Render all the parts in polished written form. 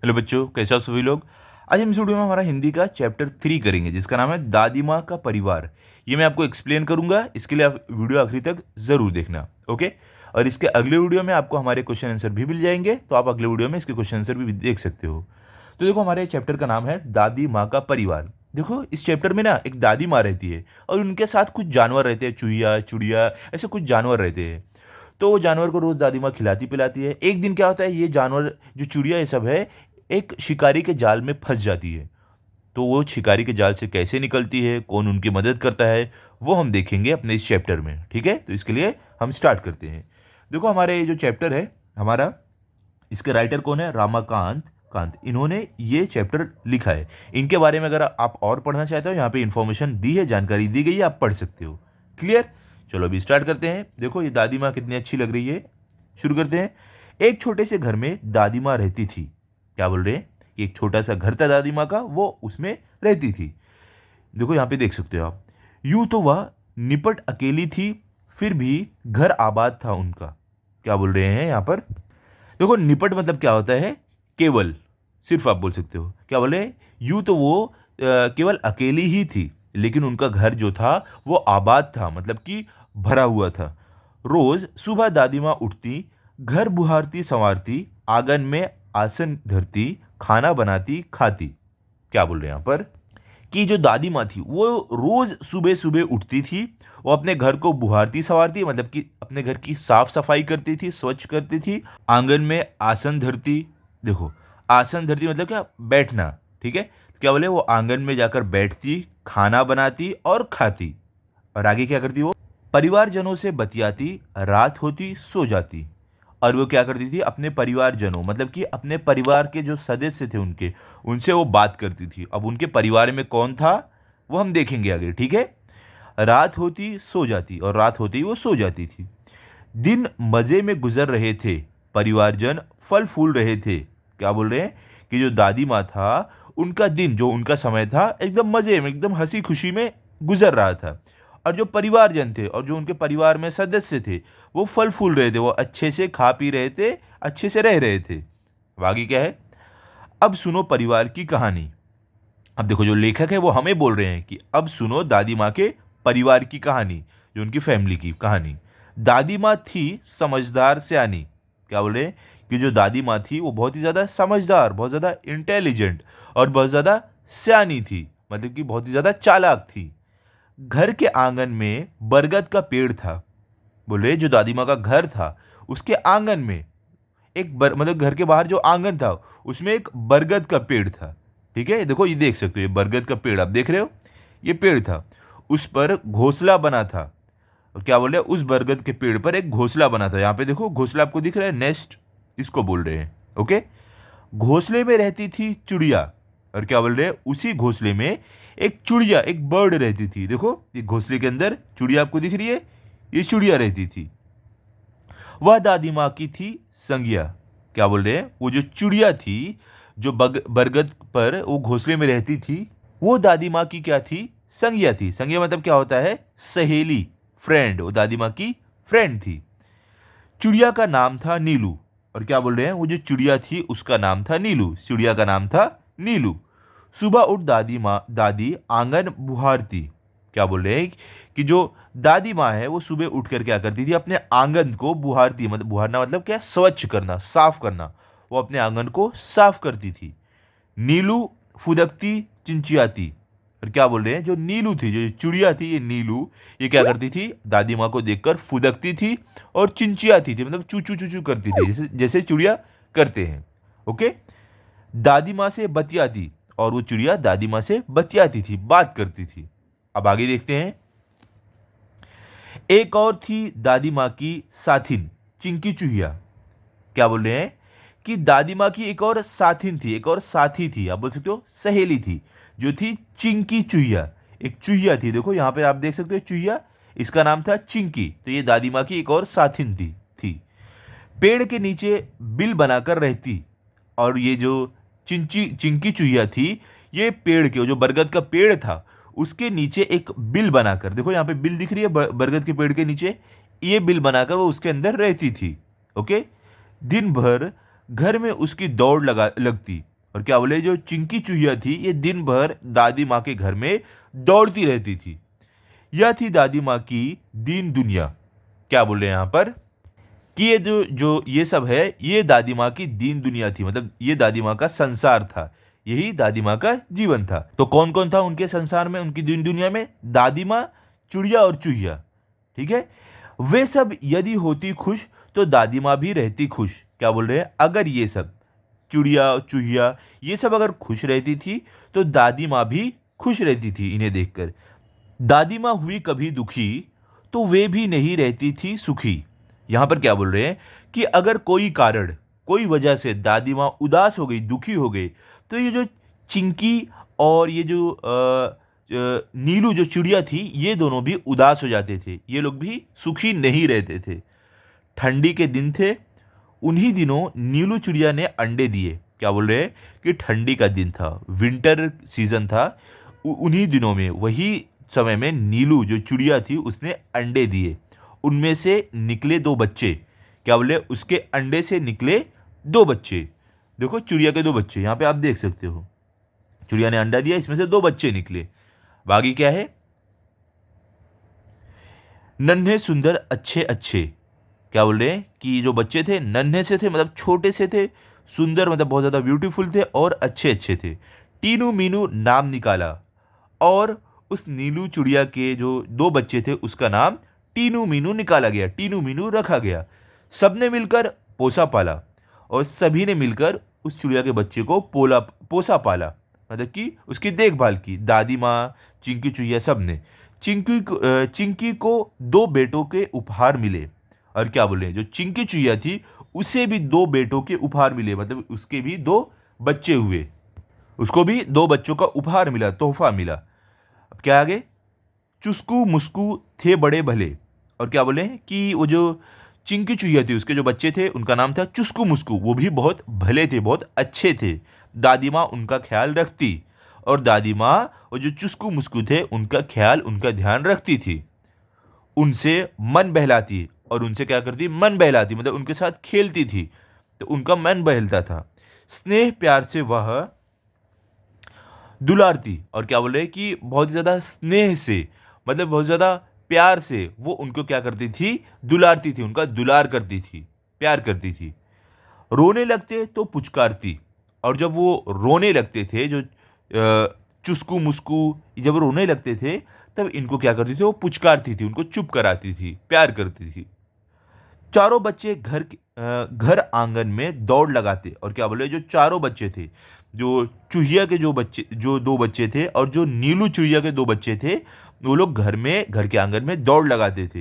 Hello बच्चों, कैसे हो आप सभी लोग। आज हम इस वीडियो में हमारा हिंदी का चैप्टर 3 करेंगे जिसका नाम है दादी माँ का परिवार। ये मैं आपको एक्सप्लेन करूंगा, इसके लिए आप वीडियो आखिरी तक ज़रूर देखना। ओके। और इसके अगले वीडियो में आपको हमारे क्वेश्चन आंसर भी मिल जाएंगे, तो आप अगले वीडियो में इसके क्वेश्चन आंसर भी देख सकते हो। तो देखो, हमारे चैप्टर का नाम है दादी माँ का परिवार। देखो, इस चैप्टर में ना एक दादी माँ रहती है और उनके साथ कुछ जानवर रहते हैं, चूहिया चुड़िया, ऐसे कुछ जानवर रहते हैं। तो वो जानवर को रोज़ दादी माँ खिलाती पिलाती है। एक दिन क्या होता है, ये जानवर जो चिड़िया ये सब है एक शिकारी के जाल में फंस जाती है। तो वो शिकारी के जाल से कैसे निकलती है, कौन उनकी मदद करता है, वो हम देखेंगे अपने इस चैप्टर में। ठीक है, तो इसके लिए हम स्टार्ट करते हैं। देखो, हमारे ये जो चैप्टर है हमारा, इसके राइटर कौन है, रामाकांत कांत, इन्होंने ये चैप्टर लिखा है। इनके बारे में अगर आप और पढ़ना चाहते हो, यहाँ पे इंफॉर्मेशन दी है, जानकारी दी गई है, आप पढ़ सकते हो। क्लियर। चलो अभी स्टार्ट करते हैं। देखो, ये दादी माँ कितनी अच्छी लग रही है। शुरू करते हैं। एक छोटे से घर में दादी माँ रहती थी। क्या बोल रहे हैं कि एक छोटा सा घर था दादी माँ का, वो उसमें रहती थी। देखो यहाँ पे देख सकते हो आप। यूं तो वह निपट अकेली थी, फिर भी घर आबाद था उनका। क्या बोल रहे हैं यहाँ पर। देखो, निपट मतलब क्या होता है, केवल, सिर्फ आप बोल सकते हो। क्या बोले, यूं तो वो केवल अकेली ही थी, लेकिन उनका घर जो था वो आबाद था, मतलब कि भरा हुआ था। रोज सुबह दादी माँ उठती, घर बुहारती संवारती, आंगन में आसन धरती, खाना बनाती खाती। क्या बोल रहे हैं यहाँ पर कि जो दादी माँ थी वो रोज सुबह सुबह उठती थी, वो अपने घर को बुहारती संवारती, मतलब कि अपने घर की साफ सफाई करती थी, स्वच्छ करती थी। आंगन में आसन धरती। देखो, आसन धरती मतलब क्या, बैठना। ठीक है, तो क्या बोले, वो आंगन में जाकर बैठती, खाना बनाती और खाती। और आगे क्या करती वो, परिवारजनों से बतियाती, रात होती सो जाती। और वो क्या करती थी, अपने परिवारजनों मतलब कि अपने परिवार के जो सदस्य थे उनके, उनसे वो बात करती थी। अब उनके परिवार में कौन था वो हम देखेंगे आगे। ठीक है। रात होती सो जाती, और रात होती वो सो जाती थी। दिन मज़े में गुजर रहे थे, परिवारजन फल फूल रहे थे। क्या बोल रहे हैं कि जो दादी माँ था, उनका दिन, जो उनका समय था, एकदम मज़े में, एकदम हंसी खुशी में गुजर रहा था। और जो परिवारजन थे और जो उनके परिवार में सदस्य थे, वो फल फूल रहे थे, वो अच्छे से खा पी रहे थे, अच्छे से रह रहे थे। अब आगे क्या है, अब सुनो परिवार की कहानी। अब देखो, जो लेखक है वो हमें बोल रहे हैं कि अब सुनो दादी माँ के परिवार की कहानी, जो उनकी फैमिली की कहानी। दादी माँ थी समझदार सयानी। क्या बोल रहे हैं कि जो दादी माँ थी वो बहुत ही ज़्यादा समझदार, बहुत ज़्यादा इंटेलिजेंट और बहुत ज़्यादा सयानी थी, मतलब कि बहुत ही ज़्यादा चालाक थी। घर के आंगन में बरगद का पेड़ था। बोले, जो दादी माँ का घर था उसके आंगन में मतलब घर के बाहर जो आंगन था उसमें एक बरगद का पेड़ था। ठीक है, देखो ये देख सकते हो, ये बरगद का पेड़ आप देख रहे हो, ये पेड़ था, उस पर घोंसला बना था। और क्या बोल रहे हैं, उस बरगद के पेड़ पर एक घोंसला बना था। यहाँ पे देखो, घोंसला आपको दिख रहा है, नेस्ट इसको बोल रहे हैं। ओके। घोंसले में रहती थी चिड़िया। और क्या बोल रहे हैं, उसी घोंसले में एक चिड़िया, एक बर्ड रहती थी। देखो, ये घोंसले के अंदर चिड़िया आपको दिख रही है, ये चिड़िया रहती थी। वह दादी माँ की थी संज्ञा। क्या बोल रहे हैं, वो जो चिड़िया थी, जो बरगद पर वो घोंसले में रहती थी, वो दादी माँ की क्या थी, संज्ञा थी। संज्ञा मतलब क्या होता है, सहेली, फ्रेंड। वो दादी माँ की फ्रेंड थी। चिड़िया का नाम था नीलू। और क्या बोल रहे हैं, वो जो चिड़िया थी उसका नाम था नीलू, चिड़िया का नाम था नीलू। सुबह उठ दादी आंगन बुहारती। क्या बोल रहे हैं कि जो दादी माँ है वो सुबह उठकर क्या करती थी, अपने आंगन को बुहारती, मतलब बुहारना मतलब क्या, स्वच्छ करना, साफ करना। वो अपने आंगन को साफ करती थी। नीलू फुदकती चिंचियाती। और क्या बोल रहे हैं, जो नीलू थी, जो चिड़िया थी, ये नीलू, ये क्या करती थी, दादी माँ को देखकर फुदकती थी और चिंचियाती थी, मतलब चू चू चू चू करती थी, जैसे जैसे चिड़िया करते हैं। ओके। दादी माँ से बतियाती, और वो चिड़िया दादी माँ से बतियाती थी, बात करती थी। अब आगे देखते हैं। एक और थी दादी माँ की साथिन, चिंकी चूहिया। क्या बोल रहे हैं कि दादी माँ की एक और साथिन थी, एक और साथी थी, आप बोल सकते हो सहेली थी, जो थी चिंकी चूहिया। एक चूहिया थी, देखो यहाँ पे आप देख सकते हो चूहिया, इसका नाम था चिंकी। तो ये दादी माँ की एक और साथिन थी। पेड़ के नीचे बिल बनाकर रहती। और ये जो चिंकी चुहिया थी, ये पेड़ के, जो बरगद का पेड़ था उसके नीचे एक बिल बनाकर, देखो यहाँ पे बिल दिख रही है बरगद के पेड़ के नीचे, ये बिल बनाकर वो उसके अंदर रहती थी। ओके। दिन भर घर में उसकी दौड़ लगती। और क्या बोले, जो चिंकी चूहिया थी ये दिन भर दादी माँ के घर में दौड़ती रहती थी। यह थी दादी माँ की दीन दुनिया। क्या बोल रहे हैं यहाँ पर कि ये जो जो ये सब है, ये दादी माँ की दीन दुनिया थी, मतलब ये दादी माँ का संसार था, यही दादी माँ का जीवन था। तो कौन कौन था उनके संसार में, उनकी दीन दुनिया में? दादी माँ, चिड़िया और चूहिया। ठीक है, वे सब यदि होती खुश तो दादी माँ भी रहती खुश। क्या बोल रहे हैं, अगर ये सब चिड़िया चूहिया ये सब अगर खुश रहती थी तो दादी माँ भी खुश रहती थी इन्हें देखकर। दादी माँ हुई कभी दुखी तो वे भी नहीं रहती थी सुखी। यहाँ पर क्या बोल रहे हैं कि अगर कोई कारण, कोई वजह से दादी माँ उदास हो गई, दुखी हो गई, तो ये जो चिंकी और ये जो नीलू जो चिड़िया थी, ये दोनों भी उदास हो जाते थे, ये लोग भी सुखी नहीं रहते थे। ठंडी के दिन थे, उन्हीं दिनों नीलू चिड़िया ने अंडे दिए। क्या बोल रहे हैं कि ठंडी का दिन था, विंटर सीजन था, उन्हीं दिनों में, वही समय में नीलू जो चिड़िया थी उसने अंडे दिए। उनमें से निकले दो बच्चे। क्या बोले, उसके अंडे से निकले दो बच्चे। देखो चिड़िया के दो बच्चे यहाँ पे आप देख सकते हो, चिड़िया ने अंडा दिया, इसमें से दो बच्चे निकले। बाकी क्या है, नन्हे सुंदर अच्छे अच्छे। क्या बोल रहे हैं कि जो बच्चे थे नन्हे से थे, मतलब छोटे से थे, सुंदर मतलब बहुत ज़्यादा ब्यूटीफुल थे, और अच्छे अच्छे थे। टीनू मीनू नाम निकाला, और उस नीलू चिड़िया के जो दो बच्चे थे उसका नाम टीनू मीनू निकाला गया, टीनू मीनू रखा गया। सबने मिलकर पोसा पाला, और सभी ने मिलकर उस चिड़िया के बच्चे को पोसा पाला, मतलब कि उसकी देखभाल की। दादी माँ, चिंकी चूहिया सब ने। चिंकी को दो बेटों के उपहार मिले। और क्या बोले, जो चिंकी चूहिया थी उसे भी दो बेटों के उपहार मिले, मतलब उसके भी दो बच्चे हुए, उसको भी दो बच्चों का उपहार मिला, तोहफा मिला। अब क्या आगे, चुस्कू मुस्कू थे बड़े भले। और क्या बोले कि वो जो चिंकी चूहिया थी उसके जो बच्चे थे उनका नाम था चुस्कू मुस्कू, वो भी बहुत भले थे, बहुत अच्छे थे। दादी माँ उनका ख्याल रखती, और दादी माँ वो जो चुस्कू मुस्कू थे उनका ख्याल, उनका ध्यान रखती थी। उनसे मन बहलाती, और उनसे क्या करती, मन बहलाती, मतलब उनके साथ खेलती थी, तो उनका मन बहलता था। स्नेह प्यार से वह दुलारती। और क्या बोल रहे हैं कि बहुत ज़्यादा स्नेह से, मतलब बहुत ज़्यादा प्यार से वो उनको क्या करती थी, दुलारती थी, उनका दुलार करती थी, प्यार करती थी। रोने लगते तो पुचकारती, और जब वो रोने लगते थे, जो चुस्कू मुस्कू जब रोने लगते थे तब इनको क्या करती थी, वो पुचकारती थी, उनको चुप कराती थी, प्यार करती थी। चारों बच्चे घर आंगन में दौड़ लगाते। और क्या बोले, जो चारों बच्चे थे, जो चूहिया के जो बच्चे, जो दो बच्चे थे, और जो नीलू चिड़िया के दो बच्चे थे, वो लोग घर के आंगन में दौड़ लगाते थे।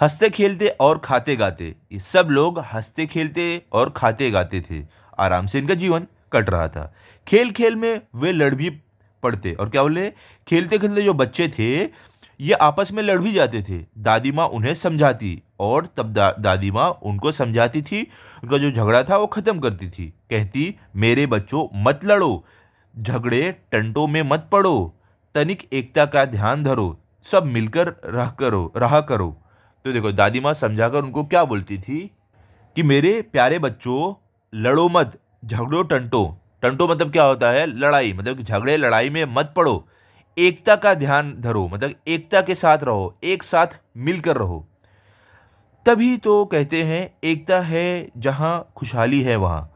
हंसते खेलते और खाते गाते, ये सब लोग हंसते खेलते और खाते गाते थे, आराम से इनका जीवन कट रहा था। खेल खेल में वे लड़ भी पड़ते। और क्या बोले, खेलते खेलते जो बच्चे थे ये आपस में लड़ भी जाते थे। दादी माँ उन्हें समझाती, और तब दादी माँ उनको समझाती थी, उनका जो झगड़ा था वो खत्म करती थी। कहती, मेरे बच्चों मत लड़ो, झगड़े टंटों में मत पड़ो, तनिक एकता का ध्यान धरो, सब मिलकर रहा करो। तो देखो दादी माँ समझाकर उनको क्या बोलती थी कि मेरे प्यारे बच्चों, लड़ो मत, झगड़ो टंटो, टंटो मतलब क्या होता है, लड़ाई, मतलब कि झगड़े लड़ाई में मत पड़ो, एकता का ध्यान धरो, मतलब एकता के साथ रहो, एक साथ मिलकर रहो। तभी तो कहते हैं एकता है जहाँ खुशहाली है वहाँ।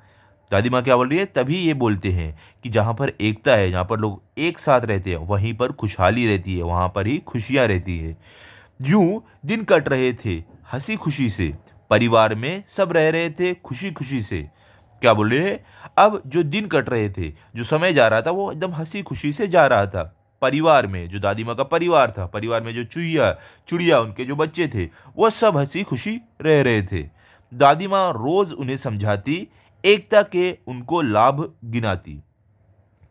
दादी माँ क्या बोल रही है, तभी ये बोलते हैं कि जहाँ पर एकता है, जहाँ पर लोग एक साथ रहते हैं, वहीं पर खुशहाली रहती है, वहाँ पर ही खुशियाँ रहती है। यूं दिन कट रहे थे हंसी खुशी से, परिवार में सब रह रहे थे खुशी खुशी से। क्या बोल रहे हैं, अब जो दिन कट रहे थे, जो समय जा रहा था, वो एकदम हंसी खुशी से जा रहा था। परिवार में जो दादी माँ का परिवार था, परिवार में जो चिड़िया उनके जो बच्चे थे, वो सब हंसी खुशी रह रहे थे। दादी माँ रोज उन्हें समझाती, एकता के उनको लाभ गिनाती।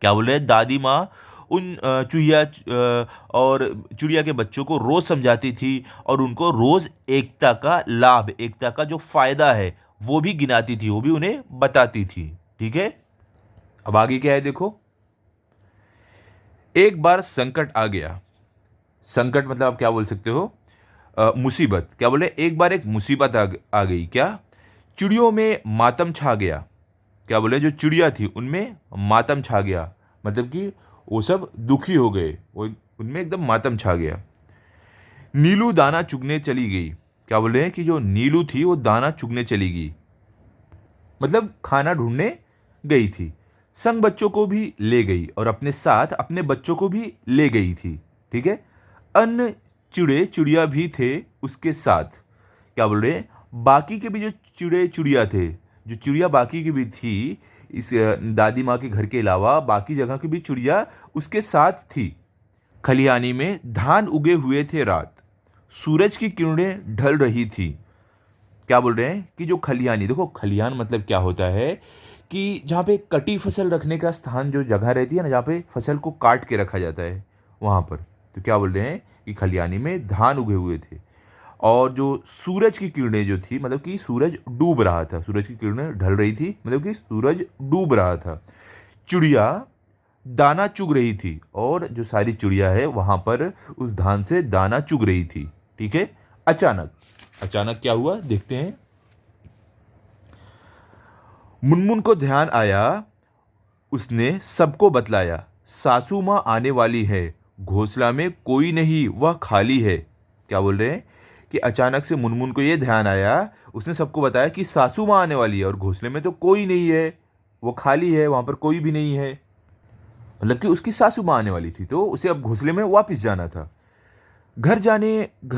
क्या बोल रहे हैं, दादी माँ उन और चिड़िया के बच्चों को रोज समझाती थी, और उनको रोज एकता का लाभ, एकता का जो फायदा है वो भी गिनाती थी, वो भी उन्हें बताती थी। ठीक है, अब आगे क्या है देखो। एक बार संकट आ गया। संकट मतलब आप क्या बोल सकते हो, मुसीबत। क्या बोले, एक बार एक मुसीबत आ गई। क्या, चिड़ियों में मातम छा गया। क्या बोले, जो चिड़िया थी उनमें मातम छा गया, मतलब कि वो सब दुखी हो गए, वो उनमें एकदम मातम छा गया। नीलू दाना चुगने चली गई। क्या बोल रहे हैं कि जो नीलू थी वो दाना चुगने चली गई, मतलब खाना ढूंढने गई थी। संग बच्चों को भी ले गई और अपने साथ अपने बच्चों को भी ले गई थी। ठीक है। अन्य चिड़े चिड़िया भी थे उसके साथ। क्या बोल रहे हैं, बाकी के भी जो चिड़े चिड़िया थे, जो चिड़िया बाकी की भी थी, इस दादी माँ के घर के अलावा बाकी जगह की भी चिड़िया उसके साथ थी। खलिहानी में धान उगे हुए थे। रात, सूरज की किरणें ढल रही थी। क्या बोल रहे हैं कि जो खलिहानी, देखो खलिहान मतलब क्या होता है कि जहाँ पे कटी फसल रखने का स्थान, जो जगह रहती है ना जहाँ पे फसल को काट के रखा जाता है वहाँ पर। तो क्या बोल रहे हैं कि खलिहानी में धान उगे हुए थे और जो सूरज की किरणें जो थी, मतलब कि सूरज डूब रहा था, सूरज की किरणें ढल रही थी, मतलब कि सूरज डूब रहा था। चिड़िया दाना चुग रही थी और जो सारी चिड़िया है वहां पर उस धान से दाना चुग रही थी। ठीक है। अचानक, अचानक क्या हुआ देखते हैं। मुनमुन को ध्यान आया, उसने सबको बतलाया, सासू माँ आने वाली है, घोंसला में कोई नहीं, वह खाली है। क्या बोल रहे हैं कि अचानक से मुनमुन को यह ध्यान आया, उसने सबको बताया कि सासू माँ आने वाली है और घोंसले में तो कोई नहीं है, वो खाली है, वहां पर कोई भी नहीं है। मतलब कि उसकी सासू माँ आने वाली थी तो उसे अब घोंसले में वापस जाना था। घर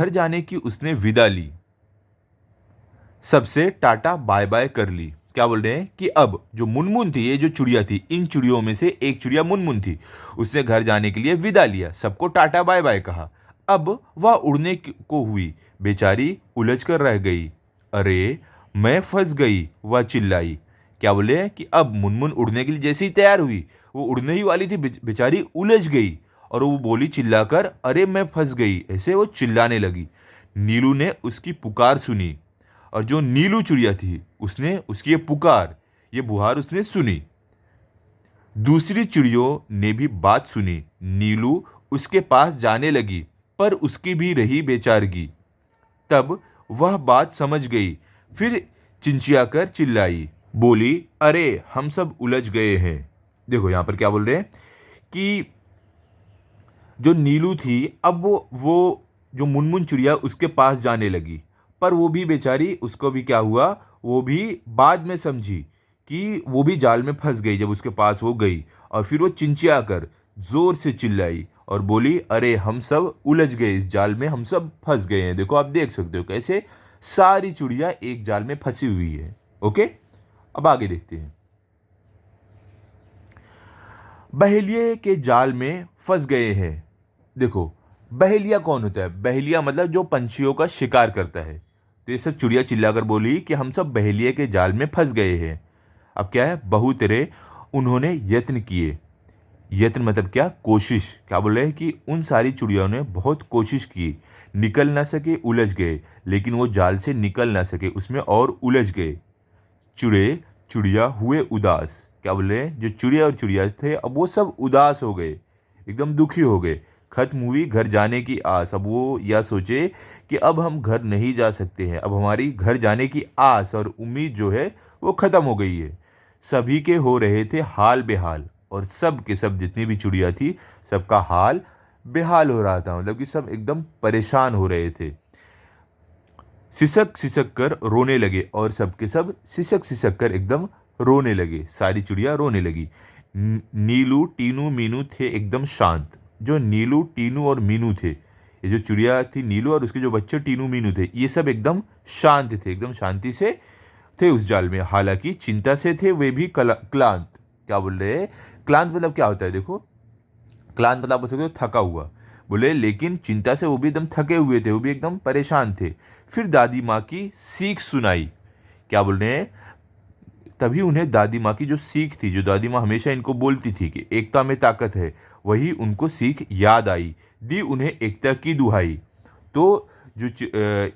जाने की उसने विदा ली, सबसे टाटा बाय बाय कर ली। क्या बोल रहे हैं कि अब जो मुनमुन थी, ये जो चिड़िया थी, इन चिड़ियों में से एक चिड़िया मुनमुन थी, उसने घर जाने के लिए विदा लिया, सबको टाटा बाय बाय कहा। अब वह उड़ने को हुई, बेचारी उलझ कर रह गई। अरे मैं फंस गई, वह चिल्लाई। क्या बोले हैं कि अब मुनमुन उड़ने के लिए जैसे ही तैयार हुई, वो उड़ने ही वाली थी, बेचारी उलझ गई और वो बोली चिल्लाकर, अरे मैं फंस गई, ऐसे वो चिल्लाने लगी। नीलू ने उसकी पुकार सुनी और जो नीलू चिड़िया थी उसने उसकी ये पुकार, ये बुहार उसने सुनी। दूसरी चिड़ियों ने भी बात सुनी। नीलू उसके पास जाने लगी पर उसकी भी रही बेचारगी। तब वह बात समझ गई, फिर चिंचियाकर चिल्लाई, बोली, अरे हम सब उलझ गए हैं। देखो यहां पर क्या बोल रहे हैं कि जो नीलू थी, अब वो जो मुनमुन चिड़िया उसके पास जाने लगी, पर वो भी बेचारी, उसको भी क्या हुआ, वो भी बाद में समझी कि वो भी जाल में फंस गई जब उसके पास वो गई। और फिर वो चिंचिया कर जोर से चिल्लाई और बोली, अरे हम सब उलझ गए, इस जाल में हम सब फंस गए हैं। देखो आप देख सकते हो कैसे सारी चिड़िया एक जाल में फंसी हुई है। ओके, अब आगे देखते हैं। बहेलिये के जाल में फंस गए हैं। देखो बहेलिया कौन होता है, बहेलिया मतलब जो पंछियों का शिकार करता है। तो ये सब चिड़िया चिल्लाकर बोली कि हम सब बहेलिये के जाल में फंस गए हैं। अब क्या है, बहुत रे उन्होंने यत्न किए। यत्न मतलब क्या, कोशिश। क्या बोल रहे हैं कि उन सारी चिड़ियों ने बहुत कोशिश की, निकल ना सके, उलझ गए, लेकिन वो जाल से निकल ना सके, उसमें और उलझ गए। चिड़े चिड़िया हुए उदास। क्या बोल रहे हैं, जो चिड़िया और चिड़िया थे अब वो सब उदास हो गए, एकदम दुखी हो गए। खत्म हुई घर जाने की आस। अब वो यह सोचे कि अब हम घर नहीं जा सकते हैं, अब हमारी घर जाने की आस और उम्मीद जो है वो खत्म हो गई है। सभी के हो रहे थे हाल बेहाल, और सब के सब जितनी भी चिड़िया थी सबका हाल बेहाल हो रहा था, मतलब कि सब एकदम परेशान हो रहे थे। सिसक सिसक कर रोने लगे और सब के सब सिसक सिसक कर एकदम रोने लगे, सारी चिड़िया रोने लगी। नीलू टीनू मीनू थे एकदम शांत। जो नीलू टीनू और मीनू थे, ये जो चिड़िया थी नीलू और उसके जो बच्चे टीनू मीनू थे, ये सब एकदम शांत थे, एकदम शांति से थे उस जाल में। हालांकि चिंता से थे वे भी क्लांत। क्या बोल रहे हैं, क्लांत मतलब क्या होता है, देखो क्लांत मतलब बोल सकते हो थका हुआ। बोले लेकिन चिंता से वो भी एकदम थके हुए थे, वो भी एकदम परेशान थे। फिर दादी माँ की सीख सुनाई। क्या बोल रहे हैं, तभी उन्हें दादी माँ की जो सीख थी, जो दादी माँ हमेशा इनको बोलती थी कि एकता में ताकत है, वही उनको सीख याद आई। दी उन्हें एकता की दुहाई। तो जो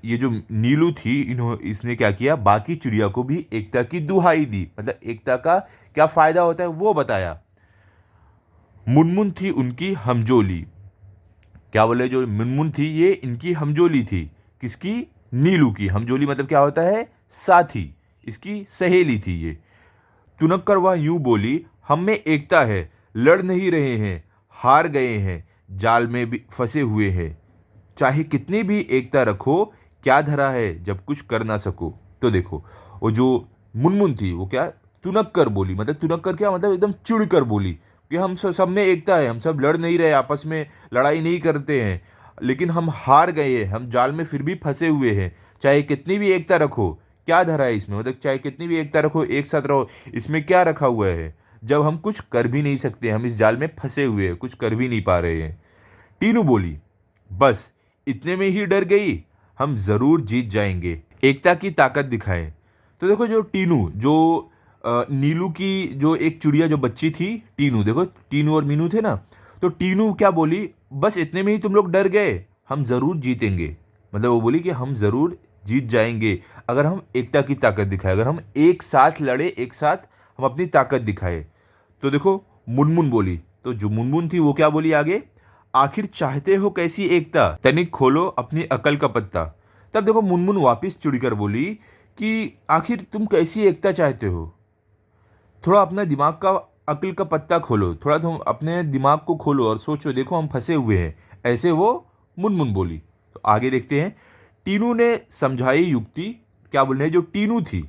ये जो नीलू थी, इसने क्या किया, बाकी चिड़िया को भी एकता की दुहाई दी, मतलब एकता का क्या फायदा होता है वो बताया। मुनमुन थी उनकी हमजोली। क्या बोले, जो मुनमुन थी ये इनकी हमजोली थी। किसकी, नीलू की। हमजोली मतलब क्या होता है, साथी, इसकी सहेली थी ये। तुनक्कर वह यूं बोली, हम में एकता है, लड़ नहीं रहे हैं, हार गए हैं, जाल में भी फंसे हुए हैं, चाहे कितनी भी एकता रखो, क्या धरा है जब कुछ कर ना सको। तो देखो, वो जो मुनमुन थी वो क्या तुनक्कर बोली, मतलब तुनक्कर क्या मतलब एकदम चिढ़ कर बोली कि हम सब में एकता है, हम सब लड़ नहीं रहे, आपस में लड़ाई नहीं करते हैं, लेकिन हम हार गए हैं, हम जाल में फिर भी फंसे हुए हैं, चाहे कितनी भी एकता रखो, क्या धरा है इसमें, मतलब चाहे कितनी भी एकता रखो, एक साथ रहो, इसमें क्या रखा हुआ है जब हम कुछ कर भी नहीं सकते, हम इस जाल में फंसे हुए हैं, कुछ कर भी नहीं पा रहे हैं। टीनू बोली, बस इतने में ही डर गई, हम जरूर जीत जाएंगे, एकता की ताकत दिखाएं। तो देखो, जो टीनू, जो नीलू की जो एक चिड़िया जो बच्ची थी, टीनू, देखो टीनू और मीनू थे ना, तो टीनू क्या बोली, बस इतने में ही तुम लोग डर गए, हम जरूर जीतेंगे, मतलब वो बोली कि हम जरूर जीत जाएंगे अगर हम एकता की ताकत दिखाए, अगर हम एक साथ लड़े, एक साथ हम अपनी ताकत दिखाए। तो देखो, मुनमुन बोली, तो जो मुनमुन थी वो क्या बोली आगे, आखिर चाहते हो कैसी एकता, तनिक खोलो अपनी अकल का पत्ता। तब देखो, मुनमुन वापस चिढ़कर बोली कि आखिर तुम कैसी एकता चाहते हो, थोड़ा अपना दिमाग का, अकल का पत्ता खोलो, थोड़ा तुम अपने दिमाग को खोलो और सोचो, देखो हम फंसे हुए हैं, ऐसे वो मुनमुन बोली। तो आगे देखते हैं, टीनू ने समझाई युक्ति, क्या बोल रहे हैं, जो टीनू थी,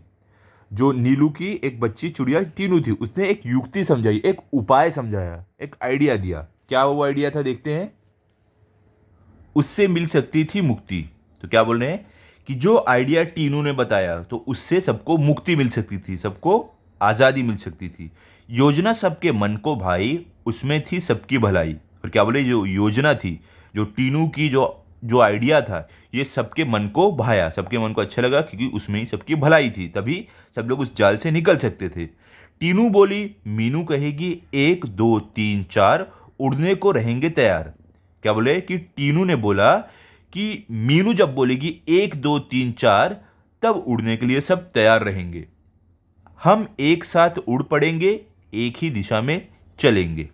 जो नीलू की एक बच्ची चिड़िया टीनू थी, उसने एक युक्ति समझाई, एक उपाय समझाया, एक आइडिया दिया। क्या वो आइडिया था, देखते हैं। उससे मिल सकती थी मुक्ति। तो क्या बोल रहे हैं कि जो आइडिया टीनू ने बताया, तो उससे सबको मुक्ति मिल सकती थी, सबको आजादी मिल सकती थी। योजना सबके मन को भाई, उसमें थी सबकी भलाई। और क्या बोले, जो योजना थी, जो टीनू की जो जो आइडिया था, ये सबके मन को भाया, सबके मन को अच्छा लगा, क्योंकि उसमें ही सबकी भलाई थी, तभी सब लोग उस जाल से निकल सकते थे। टीनू बोली, मीनू कहेगी 1 2 3 4, उड़ने को रहेंगे तैयार। क्या बोले कि टीनू ने बोला कि मीनू जब बोलेगी 1 2 3 4, तब उड़ने के लिए सब तैयार रहेंगे, हम एक साथ उड़ पड़ेंगे, एक ही दिशा में चलेंगे।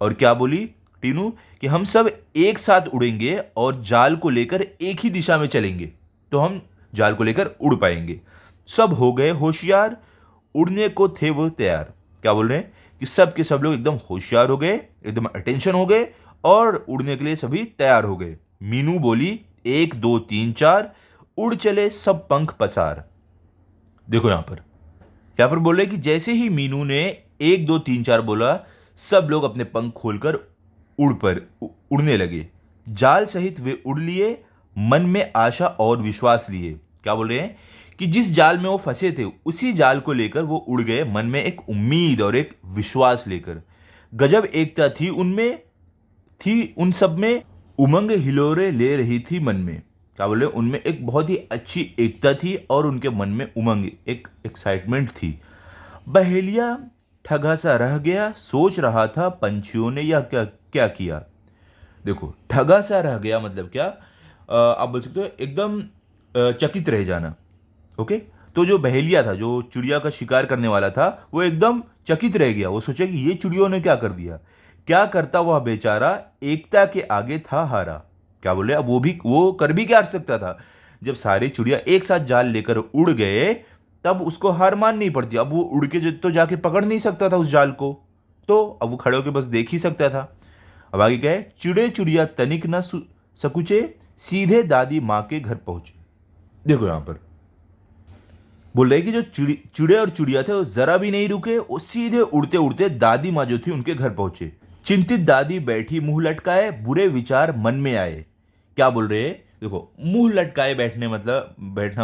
और क्या बोली टीनू कि हम सब एक साथ उड़ेंगे और जाल को लेकर एक ही दिशा में चलेंगे, तो हम जाल को लेकर उड़ पाएंगे। सब हो गए होशियार, उड़ने को थे वो तैयार। क्या बोल रहे हैं कि सब के सब लोग एकदम होशियार हो गए, एकदम अटेंशन हो गए, और उड़ने के लिए सभी तैयार हो गए। मीनू बोली 1 2 3 4, उड़ चले सब पंख पसार। देखो यहां पर बोल रहे कि जैसे ही मीनू ने 1 2 3 4 बोला, सब लोग अपने पंख खोलकर उड़ने लगे, जाल सहित वे उड़ लिए, मन में आशा और विश्वास लिए। क्या बोल रहे हैं कि जिस जाल में वो फंसे थे, उसी जाल को लेकर वो उड़ गए, मन में एक उम्मीद और एक विश्वास लेकर। गजब एकता थी उनमें, थी उन सब में, उमंग हिलोरे ले रही थी मन में। क्या बोले, उनमें एक बहुत ही अच्छी एकता थी और उनके मन में उमंग, एक एक्साइटमेंट थी। बहेलिया ठगा सा रह गया, सोच रहा था पंछियों ने यह क्या क्या किया। देखो, ठगा सा रह गया मतलब क्या, आप बोल सकते हो एकदम चकित रह जाना। ओके, तो जो बहेलिया था, जो चिड़िया का शिकार करने वाला था, वो एकदम चकित रह गया, वो सोचा कि ये चिड़ियों ने क्या कर दिया, क्या करता वह बेचारा, एकता के आगे था हारा। क्या बोले, अब वो कर भी क्या सकता था, जब सारे चिड़िया एक साथ जाल लेकर उड़ गए, तब उसको हार माननी पड़ती, अब वो उड़ के तो जाके पकड़ नहीं सकता था उस जाल को, तो अब वो खड़े होकर बस देख ही सकता था। अब आगे क्या है, चिड़े चिड़िया तनिक न सकुचे, सीधे दादी माँ के घर पहुंचे। देखो यहां पर बोल रहे कि जो चिड़े और चिड़िया थे वो जरा भी नहीं रुके, वो सीधे उड़ते उड़ते दादी माँ जो थी उनके घर पहुंचे। चिंतित दादी बैठी मुंह लटकाए, बुरे विचार मन में आए। क्या बोल रहे हैं, देखो, मुंह लटकाए बैठना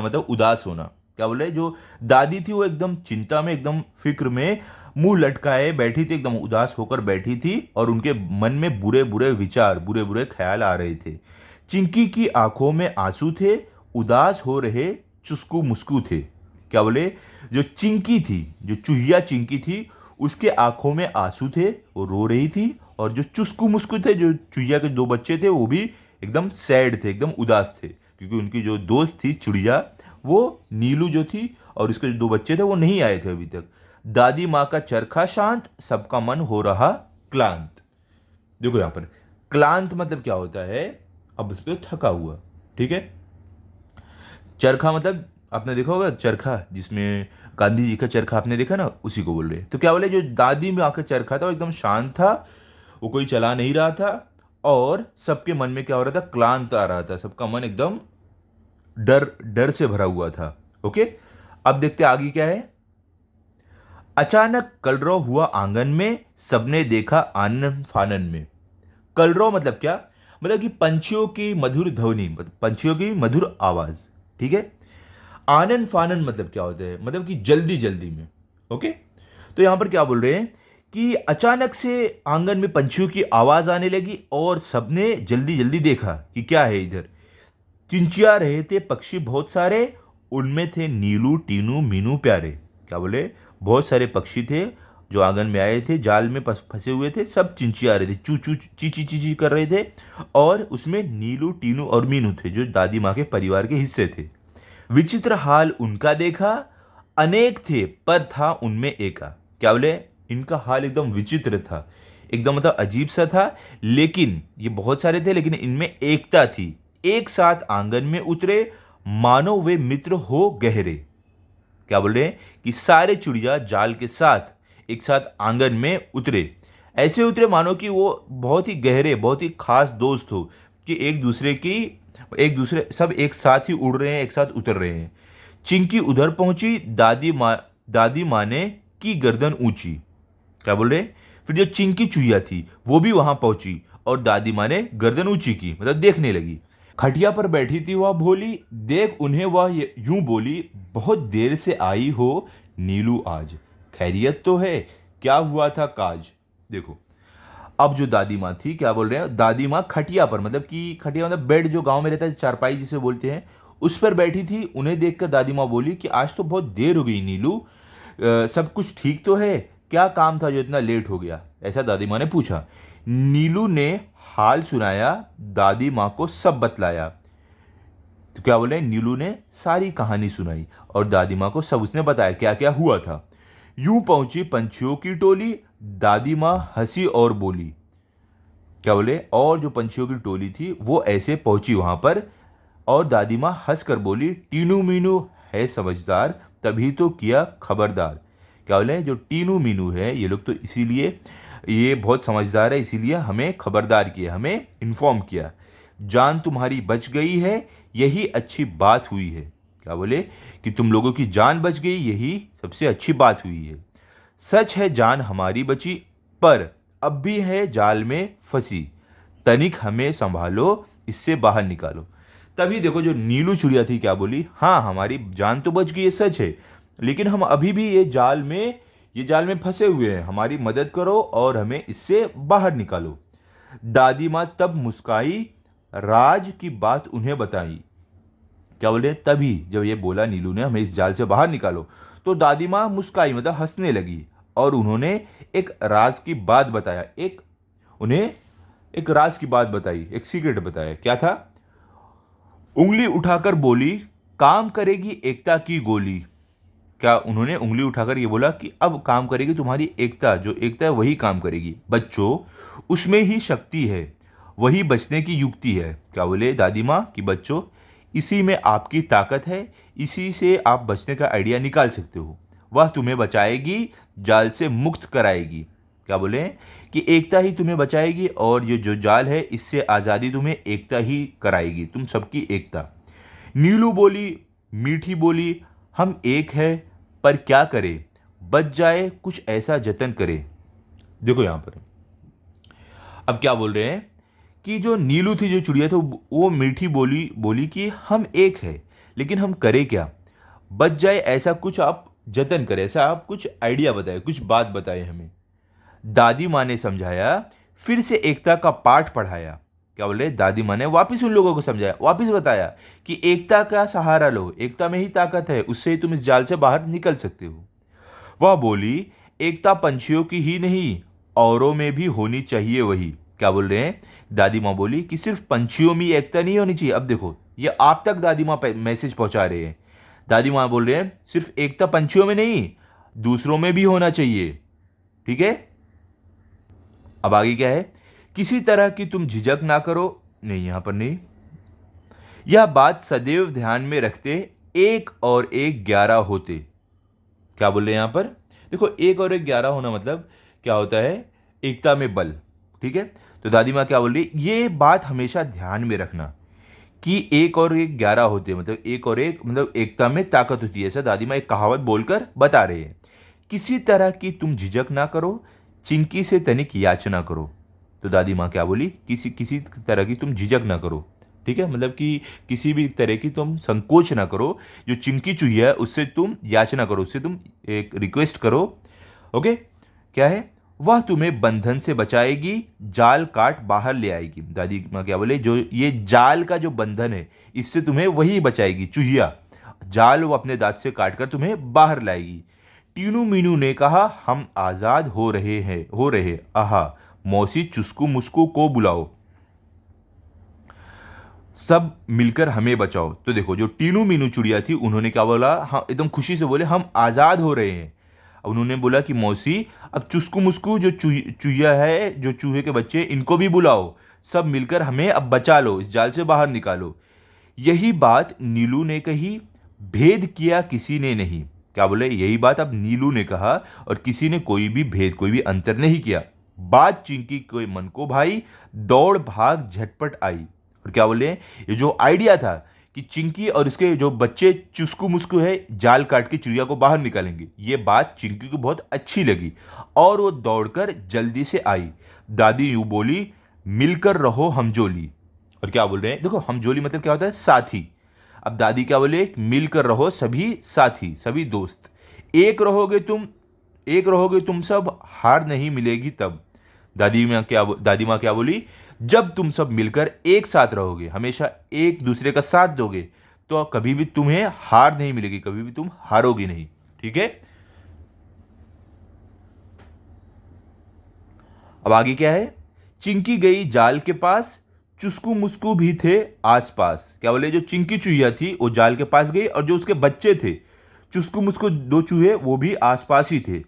मतलब उदास होना। क्या बोल रहे, जो दादी थी वो एकदम चिंता में, एकदम फिक्र में, मुंह लटकाए बैठी थी, एकदम उदास होकर बैठी थी, और उनके मन में बुरे बुरे विचार, बुरे बुरे ख्याल आ रहे थे। चिंकी की आंखों में आंसू थे, उदास हो रहे चुस्कू मुस्कू थे। क्या बोले, जो चिंकी थी, जो चूहिया चिंकी थी, उसके आंखों में आंसू थे, वो रो रही थी, और जो चुस्कू मुस्कू थे, जो चूहिया के 2 बच्चे थे, वो भी एकदम सैड थे, एकदम उदास थे, क्योंकि उनकी जो दोस्त थी चिड़िया, वो नीलू जो थी, और उसके जो 2 बच्चे थे वो नहीं आए थे अभी तक। दादी माँ का चरखा शांत, सबका मन हो रहा क्लांत। देखो यहां पर क्लांत मतलब क्या होता है, अब उसको थका हुआ, ठीक है। चरखा मतलब आपने देखा होगा चरखा, जिसमें गांधी जी का चरखा आपने देखा ना, उसी को बोल रहे हैं। तो क्या बोले, जो दादी माँ का चरखा था वो एकदम शांत था, वो कोई चला नहीं रहा था, और सबके मन में क्या हो रहा था, क्लांत आ रहा था, सबका मन एकदम डर डर से भरा हुआ था। ओके, अब देखते हैं आगे क्या है। अचानक कलरव हुआ आंगन में, सबने देखा आनन फानन में। कलरव मतलब क्या, मतलब कि पंछियों की मधुर ध्वनि, मतलब पंछियों की मधुर आवाज। ठीक है। आनन फानन मतलब क्या होता है, मतलब कि जल्दी जल्दी में। ओके, तो यहां पर क्या बोल रहे हैं कि अचानक से आंगन में पंछियों की आवाज आने लगी और सबने जल्दी जल्दी देखा कि क्या है इधर। चिंचिया रहे थे पक्षी बहुत सारे, उनमें थे नीलू टीनू मीनू प्यारे। क्या बोले, बहुत सारे पक्षी थे जो आंगन में आए थे, जाल में फंसे हुए थे, सब चिंचिया रहे थे, चू चू ची ची ची कर रहे थे, और उसमें नीलू टीनू और मीनू थे जो दादी माँ के परिवार के हिस्से थे। विचित्र हाल उनका देखा, अनेक थे पर था उनमें एका। क्या बोले, इनका हाल एकदम विचित्र था, एकदम मतलब अजीब सा था, लेकिन ये बहुत सारे थे लेकिन इनमें एकता थी। एक साथ आंगन में उतरे, मानो वे मित्र हो गहरे। क्या बोल रहे हैं कि सारे चिड़िया जाल के साथ एक साथ आंगन में उतरे, ऐसे उतरे मानो कि वो बहुत ही गहरे, बहुत ही खास दोस्त हो, कि एक दूसरे सब एक साथ ही उड़ रहे हैं, एक साथ उतर रहे हैं। चिंकी उधर पहुंची, दादी माँ ने की गर्दन ऊंची। क्या बोल रहे हैं, फिर जो चिंकी चुईया थी वो भी वहां पहुंची और दादी माँ ने गर्दन ऊंची की, मतलब देखने लगी। खटिया पर बैठी थी वह भोली, देख उन्हें वह यूं बोली, बहुत देर से आई हो नीलू आज, खैरियत तो है, क्या हुआ था काज। देखो, अब जो दादी माँ थी, क्या बोल रहे हैं, दादी माँ खटिया पर, मतलब कि खटिया मतलब बेड जो गांव में रहता है, चारपाई जिसे बोलते हैं, उस पर बैठी थी। उन्हें देखकर दादी माँ बोली कि आज तो बहुत देर हो गई नीलू, सब कुछ ठीक तो है, क्या काम था जो इतना लेट हो गया, ऐसा दादी माँ ने पूछा। नीलू ने हाल सुनाया, दादी माँ को सब बतलाया। तो क्या बोले, नीलू ने सारी कहानी सुनाई और दादी माँ को सब उसने बताया क्या क्या हुआ था। यूं पहुंची पंछियों की टोली, दादी माँ हंसी और बोली। क्या बोले, और जो पंछियों की टोली थी वो ऐसे पहुंची वहां पर, और दादी माँ हंस कर बोली, टीनू मीनू है समझदार, तभी तो किया खबरदार। क्या बोले, जो टीनू मीनू है ये लोग तो इसीलिए, ये बहुत समझदार है, इसीलिए हमें खबरदार किया, हमें इन्फॉर्म किया। जान तुम्हारी बच गई है, यही अच्छी बात हुई है। क्या बोले, कि तुम लोगों की जान बच गई, यही सबसे अच्छी बात हुई है। सच है जान हमारी बची, पर अब भी है जाल में फंसी, तनिक हमें संभालो, इससे बाहर निकालो। तभी देखो जो नीलू चिड़िया थी क्या बोली, हाँ हमारी जान तो बच गई है, सच है, लेकिन हम अभी भी ये जाल में फंसे हुए हैं, हमारी मदद करो और हमें इससे बाहर निकालो। दादी माँ तब मुस्काई, राज की बात उन्हें बताई। क्या बोले, तभी जब ये बोला नीलू ने हमें इस जाल से बाहर निकालो, तो दादी माँ मुस्काई, मतलब हंसने लगी, और उन्होंने एक राज की बात बताया, उन्हें एक राज की बात बताई, एक सीक्रेट बताया। क्या था, उंगली उठाकर बोली, काम करेगी एकता की गोली। क्या उन्होंने उंगली उठाकर ये बोला कि अब काम करेगी तुम्हारी एकता, जो एकता है वही काम करेगी। बच्चों, उसमें ही शक्ति है, वही बचने की युक्ति है। क्या बोले दादी माँ कि बच्चों, इसी में आपकी ताकत है, इसी से आप बचने का आइडिया निकाल सकते हो, वह तुम्हें बचाएगी, जाल से मुक्त कराएगी। क्या बोले, कि एकता ही तुम्हें बचाएगी, और ये जो जाल है इससे आज़ादी तुम्हें एकता ही कराएगी, तुम सबकी एकता। नीलू बोली, मीठी बोली, हम एक है, पर क्या करें, बच जाए कुछ ऐसा जतन करे। देखो यहां पर अब क्या बोल रहे हैं कि जो नीलू थी, जो चिड़िया थी, वो मीठी बोली बोली कि हम एक है, लेकिन हम करें क्या, बच जाए ऐसा कुछ आप जतन करें, ऐसा आप कुछ आइडिया बताए, कुछ बात बताए हमें। दादी माँ ने समझाया, फिर से एकता का पाठ पढ़ाया। क्या बोले, दादी माँ ने वापिस उन लोगों को समझाया, वापिस बताया कि एकता का सहारा लो, एकता में ही ताकत है, उससे ही तुम इस जाल से बाहर निकल सकते हो। वह बोली, एकता पंछियों की ही नहीं, औरों में भी होनी चाहिए वही। क्या बोल रहे हैं, दादी माँ बोली कि सिर्फ पंछियों में एकता नहीं होनी चाहिए। अब देखो, ये आप तक दादी माँ मैसेज पहुंचा रहे हैं। दादी माँ बोल रहे हैं सिर्फ एकता पंछियों में नहीं, दूसरों में भी होना चाहिए। ठीक है, अब आगे क्या है, किसी तरह की तुम झिझक ना करो, नहीं यहां पर नहीं, यह बात सदैव ध्यान में रखते, 1 और 1 11 होते। क्या बोल रहे हैं यहाँ पर? देखो 1 और 1 11 होना मतलब क्या होता है? एकता में बल। ठीक है, तो दादी माँ क्या बोल रही है, ये बात हमेशा ध्यान में रखना कि 1 और 1 11 होते हैं, मतलब 1 और 1 मतलब एकता में ताकत होती है। ऐसा दादी माँ एक कहावत बोलकर बता रहे हैं। किसी तरह की तुम झिझक ना करो, चिंकी से तनिक याचना करो। तो दादी माँ क्या बोली, किसी किसी तरह की तुम झिझक ना करो। ठीक है, मतलब कि किसी भी तरह की तुम संकोच ना करो। जो चिंकी चुहिया है उससे तुम याचना करो, उससे तुम एक रिक्वेस्ट करो। ओके, क्या है? वह तुम्हें बंधन से बचाएगी, जाल काट बाहर ले आएगी। दादी माँ क्या बोले, जो ये जाल का जो बंधन है इससे तुम्हें वही बचाएगी, चूहिया। जाल वो अपने दांत से काट कर तुम्हें बाहर लाएगी। टीनू मीनू ने कहा, हम आजाद हो रहे आहा, मौसी चुस्कू मुस्कू को बुलाओ, सब मिलकर हमें बचाओ। तो देखो जो टीनू मीनू चुड़िया थी उन्होंने क्या बोला, हाँ एकदम खुशी से बोले हम आजाद हो रहे हैं। अब उन्होंने बोला कि मौसी अब चुस्कू मुस्कू जो चूहिया है, जो चूहे के बच्चे, इनको भी बुलाओ, सब मिलकर हमें अब बचा लो, इस जाल से बाहर निकालो। यही बात नीलू ने कही, भेद किया किसी ने नहीं। क्या बोले, यही बात अब नीलू ने कहा और किसी ने कोई भी भेद, कोई भी अंतर नहीं किया। बात चिंकी के मन को भाई, दौड़ भाग झटपट आई। और क्या बोले, ये जो आइडिया था कि चिंकी और इसके जो बच्चे चुस्कू मुस्कू है जाल काट के चिड़िया को बाहर निकालेंगे, ये बात चिंकी को बहुत अच्छी लगी और वो दौड़कर जल्दी से आई। दादी यूं बोली, मिलकर रहो हमजोली। और क्या बोल रहे हैं, देखो हमजोली मतलब क्या होता है, साथी। अब दादी क्या बोले, मिलकर रहो सभी साथी, सभी दोस्त। एक रहोगे तुम सब, हार नहीं मिलेगी तब। दादी माँ क्या बोली, जब तुम सब मिलकर एक साथ रहोगे, हमेशा एक दूसरे का साथ दोगे, तो कभी भी तुम्हें हार नहीं मिलेगी, कभी भी तुम हारोगी नहीं। ठीक है, अब आगे क्या है? चिंकी गई जाल के पास, चुस्कू मुस्कू भी थे आसपास। क्या बोले, जो चिंकी चूहिया थी वो जाल के पास गई और जो उसके बच्चे थे चुस्कू मुस्कू दो चूहे वो भी आसपास ही थे।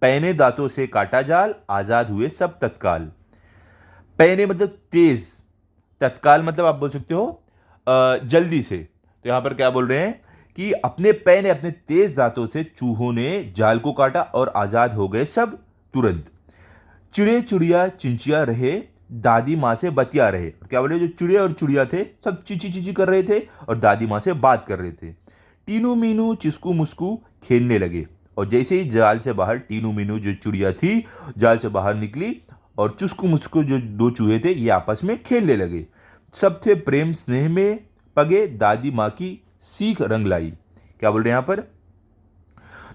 पैने दांतों से काटा जाल, आजाद हुए सब तत्काल। पैने मतलब तेज, तत्काल मतलब आप बोल सकते हो जल्दी से। तो यहां पर क्या बोल रहे हैं कि अपने पैने, अपने तेज दांतों से चूहों ने जाल को काटा और आजाद हो गए सब तुरंत। चिड़े चुड़िया चिंचिया रहे, दादी माँ से बतिया रहे। क्या बोले, जो चिड़े और चुड़िया थे सब चिची चिची कर रहे थे और दादी माँ से बात कर रहे थे। टीनू मीनू चिस्कू मुस्कू खेलने लगे और जैसे ही जाल से बाहर टीनू मीनू जो चिड़िया थी जाल से बाहर निकली और चुस्कू मुस्कू जो दो चूहे थे ये आपस में खेलने लगे। सब थे प्रेम स्नेह में पगे, दादी माँ की सीख रंग लाई। क्या बोल रहे हैं यहाँ पर,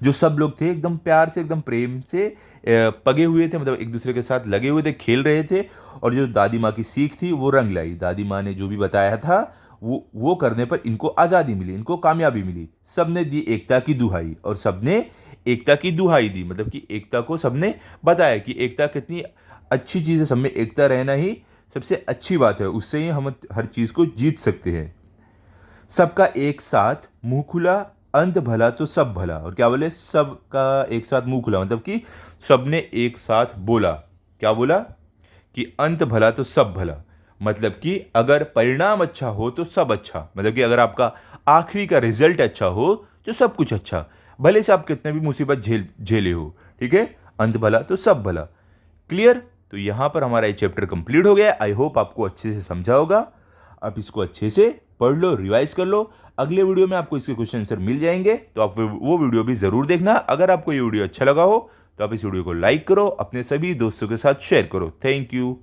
जो सब लोग थे एकदम प्यार से, एकदम प्रेम से पगे हुए थे, मतलब एक दूसरे के साथ लगे हुए थे, खेल रहे थे। और जो दादी माँ की सीख थी वो रंग लाई। दादी माँ ने जो भी बताया था वो करने पर इनको आज़ादी मिली, इनको कामयाबी मिली। सबने दी एकता की दुहाई, और सबने एकता की दुहाई दी, मतलब कि एकता को सबने बताया कि एकता कितनी अच्छी चीज़ है, सब में एकता रहना ही सबसे अच्छी बात है, उससे ही हम हर चीज़ को जीत सकते हैं। सबका एक साथ मुंह खुला, अंत भला तो सब भला। और क्या बोले, सबका एक साथ मुंह खुला मतलब कि सबने एक साथ बोला। क्या बोला कि अंत भला तो सब भला, मतलब कि अगर परिणाम अच्छा हो तो सब अच्छा, मतलब कि अगर आपका आखिरी का रिजल्ट अच्छा हो तो सब कुछ अच्छा, भले से आप कितने भी मुसीबत झेले हो। ठीक है, अंत भला तो सब भला। क्लियर? तो यहाँ पर हमारा ये चैप्टर कंप्लीट हो गया। आई होप आपको अच्छे से समझा होगा। आप इसको अच्छे से पढ़ लो, रिवाइज कर लो। अगले वीडियो में आपको इसके क्वेश्चन आंसर मिल जाएंगे, तो आप वो वीडियो भी ज़रूर देखना। अगर आपको ये वीडियो अच्छा लगा हो तो आप इस वीडियो को लाइक करो, अपने सभी दोस्तों के साथ शेयर करो। Thank you.